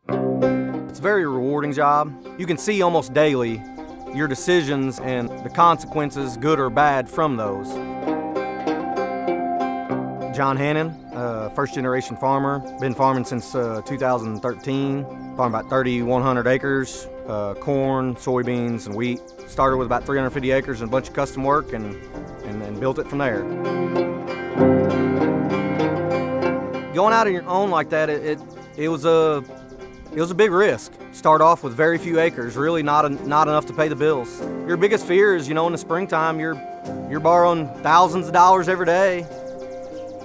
It's a very rewarding job. You can see almost daily your decisions and the consequences, good or bad, from those. John Hannan, first-generation farmer. Been farming since 2013. Farmed about 3,100 acres, corn, soybeans, and wheat. Started with about 350 acres and a bunch of custom work, and built it from there. Going out on your own like that, it was a big risk. Start off with very few acres, really not enough to pay the bills. Your biggest fear is, in the springtime, you're borrowing thousands of dollars every day,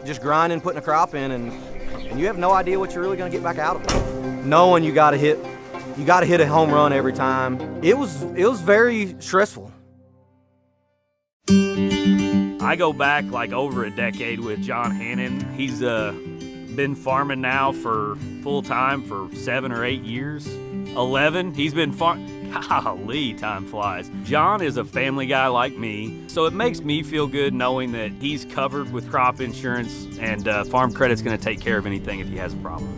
just grinding, putting a crop in, and you have no idea what you're really going to get back out of it. Knowing you got to hit a home run every time. It was very stressful. I go back like over a decade with John Hannan. He's been farming now for full-time for 7 or 8 years. 11, he's been golly, time flies. John is a family guy like me, so it makes me feel good knowing that he's covered with crop insurance, and Farm Credit's gonna take care of anything if he has a problem.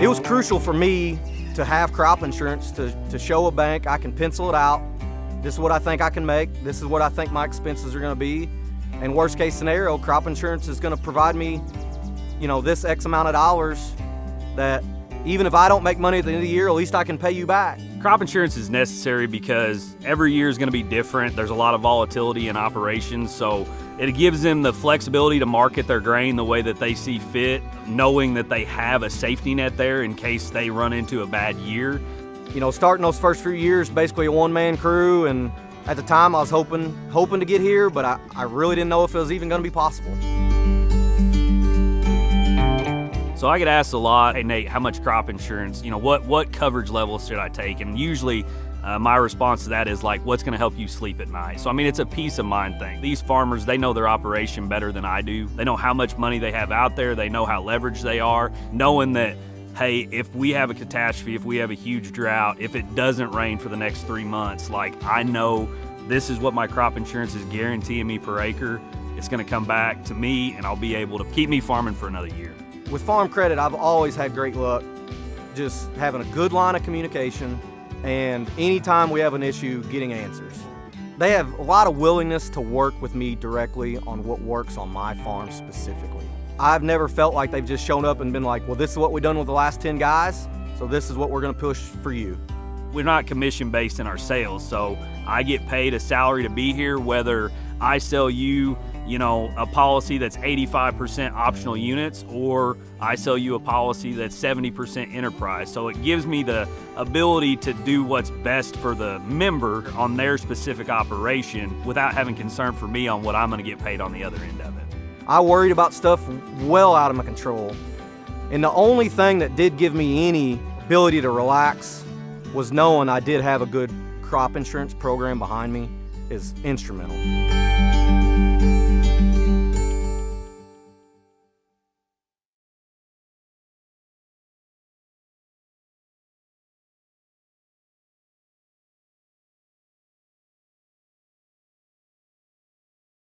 It was crucial for me to have crop insurance to show a bank I can pencil it out. This is what I think I can make. This is what I think my expenses are gonna be. And worst case scenario, crop insurance is gonna provide me, this X amount of dollars that even if I don't make money at the end of the year, at least I can pay you back. Crop insurance is necessary because every year is gonna be different. There's a lot of volatility in operations, so it gives them the flexibility to market their grain the way that they see fit, knowing that they have a safety net there in case they run into a bad year. Starting those first few years, basically a one-man crew, and at the time I was hoping to get here, but I really didn't know if it was even gonna be possible. So I get asked a lot, hey Nate, how much crop insurance, what coverage levels should I take? And usually my response to that is like, what's gonna help you sleep at night? So it's a peace of mind thing. These farmers, they know their operation better than I do. They know how much money they have out there. They know how leveraged they are, knowing that, hey, if we have a catastrophe, if we have a huge drought, if it doesn't rain for the next 3 months, I know this is what my crop insurance is guaranteeing me per acre. It's gonna come back to me and I'll be able to keep me farming for another year. With Farm Credit, I've always had great luck just having a good line of communication, and anytime we have an issue, getting answers. They have a lot of willingness to work with me directly on what works on my farm specifically. I've never felt like they've just shown up and been like, well, this is what we've done with the last 10 guys, so this is what we're gonna push for you. We're not commission based in our sales, so I get paid a salary to be here, whether I sell you, a policy that's 85% optional units, or I sell you a policy that's 70% enterprise. So it gives me the ability to do what's best for the member on their specific operation without having concern for me on what I'm gonna get paid on the other end of it. I worried about stuff well out of my control. And the only thing that did give me any ability to relax was knowing I did have a good crop insurance program behind me is instrumental.